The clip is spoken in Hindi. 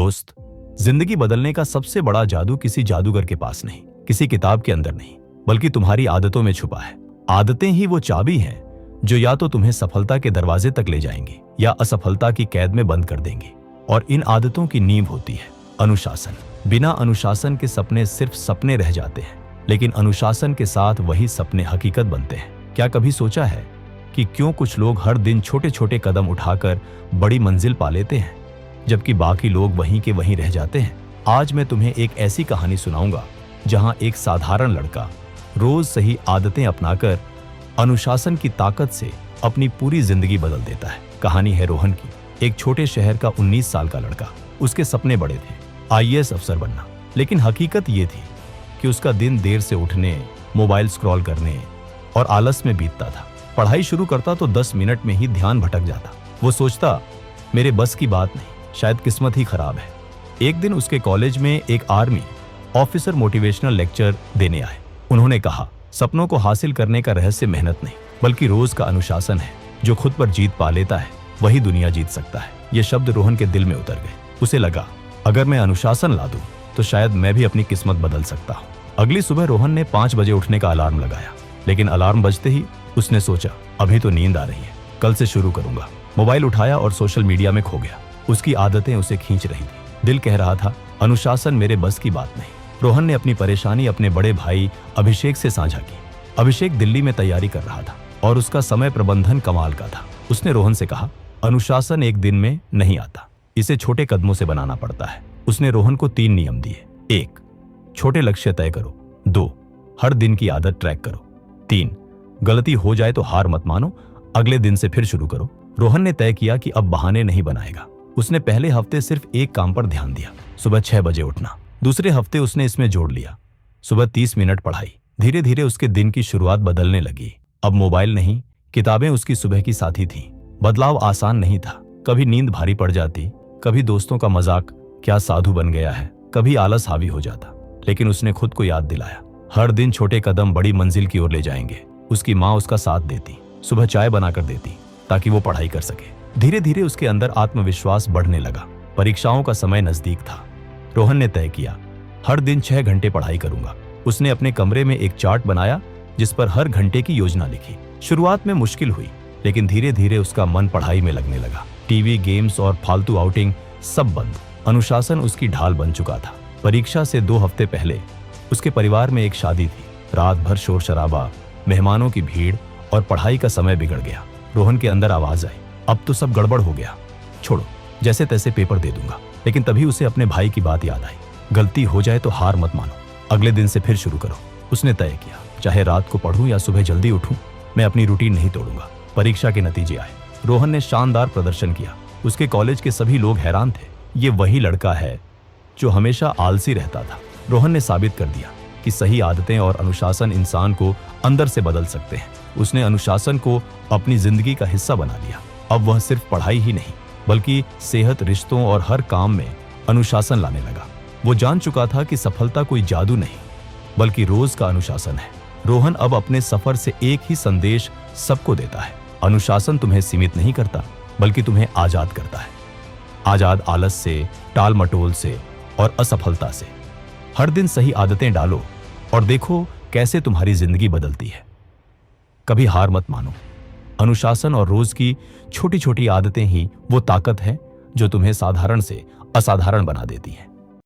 दोस्त, जिंदगी बदलने का सबसे बड़ा जादू किसी जादूगर के पास नहीं, किसी किताब के अंदर नहीं, बल्कि तुम्हारी आदतों में छुपा है। आदतें ही वो चाबी हैं जो या तो तुम्हें सफलता के दरवाजे तक ले जाएंगी या असफलता की कैद में बंद कर देंगी। और इन आदतों की नींव होती है अनुशासन। बिना अनुशासन के सपने सिर्फ सपने रह जाते हैं, लेकिन अनुशासन के साथ वही सपने हकीकत बनते हैं। क्या कभी सोचा है कि क्यों कुछ लोग हर दिन छोटे छोटे कदम उठाकर बड़ी मंजिल पा लेते हैं, जबकि बाकी लोग वहीं के वहीं रह जाते हैं? आज मैं तुम्हें एक ऐसी कहानी सुनाऊंगा जहां एक साधारण लड़का रोज सही आदतें अपनाकर अनुशासन की ताकत से अपनी पूरी जिंदगी बदल देता है। कहानी है रोहन की, एक छोटे शहर का 19 साल का लड़का। उसके सपने बड़े थे, आईएएस अफसर बनना, लेकिन हकीकत ये थी कि उसका दिन देर से उठने, मोबाइल स्क्रॉल करने और आलस में बीतता था। पढ़ाई शुरू करता तो 10 मिनट में ही ध्यान भटक जाता। वो सोचता, मेरे बस की बात नहीं, शायद किस्मत ही खराब है। एक दिन उसके कॉलेज में एक आर्मी ऑफिसर मोटिवेशनल लेक्चर देने आए। उन्होंने कहा, सपनों को हासिल करने का रहस्य मेहनत नहीं, बल्कि रोज का अनुशासन है। जो खुद पर जीत पा लेता है वही दुनिया जीत सकता है। ये शब्द रोहन के दिल में उतर गए। उसे लगा, अगर मैं अनुशासन ला दूं तो शायद मैं भी अपनी किस्मत बदल सकता हूं। अगली सुबह रोहन ने 5 बजे उठने का अलार्म लगाया, लेकिन अलार्म बजते ही उसने सोचा, अभी तो नींद आ रही है, कल से शुरू करूंगा। मोबाइल उठाया और सोशल मीडिया में खो गया। उसकी आदतें उसे खींच रही थी। दिल कह रहा था, अनुशासन मेरे बस की बात नहीं। रोहन ने अपनी परेशानी अपने बड़े भाई अभिषेक से साझा की। अभिषेक दिल्ली में तैयारी कर रहा था और उसका समय प्रबंधन कमाल का था। उसने रोहन से कहा, अनुशासन एक दिन में नहीं आता, इसे छोटे कदमों से बनाना पड़ता है। उसने रोहन को 3 नियम दिए। 1, छोटे लक्ष्य तय करो। 2, हर दिन की आदत ट्रैक करो। 3, गलती हो जाए तो हार मत मानो, अगले दिन से फिर शुरू करो। रोहन ने तय किया कि अब बहाने नहीं बनाएगा। उसने पहले हफ्ते सिर्फ एक काम पर ध्यान दिया, सुबह 6 बजे उठना। दूसरे हफ्ते उसने इसमें जोड़ लिया, सुबह 30 मिनट पढ़ाई। धीरे धीरे उसके दिन की शुरुआत बदलने लगी। अब मोबाइल नहीं, किताबें उसकी सुबह की साथी थी। बदलाव आसान नहीं था। कभी नींद भारी पड़ जाती, कभी दोस्तों का मजाक क्या साधु बन गया है, कभी आलस हावी हो जाता। लेकिन उसने खुद को याद दिलाया, हर दिन छोटे कदम बड़ी मंजिल की ओर ले जाएंगे। उसकी माँ उसका साथ देती, सुबह चाय बनाकर देती ताकि वो पढ़ाई कर सके। धीरे धीरे उसके अंदर आत्मविश्वास बढ़ने लगा। परीक्षाओं का समय नजदीक था। रोहन ने तय किया, हर दिन 6 घंटे पढ़ाई करूंगा। उसने अपने कमरे में एक चार्ट बनाया जिस पर हर घंटे की योजना लिखी। शुरुआत में मुश्किल हुई, लेकिन धीरे धीरे उसका मन पढ़ाई में लगने लगा। टीवी, गेम्स और फालतू आउटिंग सब बंद। अनुशासन उसकी ढाल बन चुका था। परीक्षा से 2 हफ्ते पहले उसके परिवार में एक शादी थी। रात भर शोर शराबा, मेहमानों की भीड़ और पढ़ाई का समय बिगड़ गया। रोहन के अंदर आवाज आई, अब तो सब गड़बड़ हो गया, छोड़ो, जैसे तैसे पेपर दे दूंगा। लेकिन तभी उसे अपने भाई की बात याद आई, गलती हो जाए तो हार मत मानो, अगले दिन से फिर शुरू करो। उसने तय किया, चाहे रात को पढ़ूं या सुबह जल्दी उठूं, मैं अपनी रूटीन नहीं तोड़ूंगा। परीक्षा के नतीजे आए। रोहन ने शानदार प्रदर्शन किया। उसके कॉलेज के सभी लोग हैरान थे, ये वही लड़का है जो हमेशा आलसी रहता था। रोहन ने साबित कर दिया कि सही आदतें और अनुशासन इंसान को अंदर से बदल सकते हैं। उसने अनुशासन को अपनी जिंदगी का हिस्सा बना लिया। अब वह सिर्फ पढ़ाई ही नहीं, बल्कि सेहत, रिश्तों और हर काम में अनुशासन लाने लगा। वो जान चुका था कि सफलता कोई जादू नहीं, बल्कि रोज का अनुशासन है। रोहन अब अपने सफर से एक ही संदेश सबको देता है, अनुशासन तुम्हें सीमित नहीं करता, बल्कि तुम्हें आजाद करता है। आजाद आलस से, टाल मटोल से और असफलता से। हर दिन सही आदतें डालो और देखो कैसे तुम्हारी जिंदगी बदलती है। कभी हार मत मानो। अनुशासन और रोज की छोटी छोटी आदतें ही वो ताकत है जो तुम्हें साधारण से असाधारण बना देती है।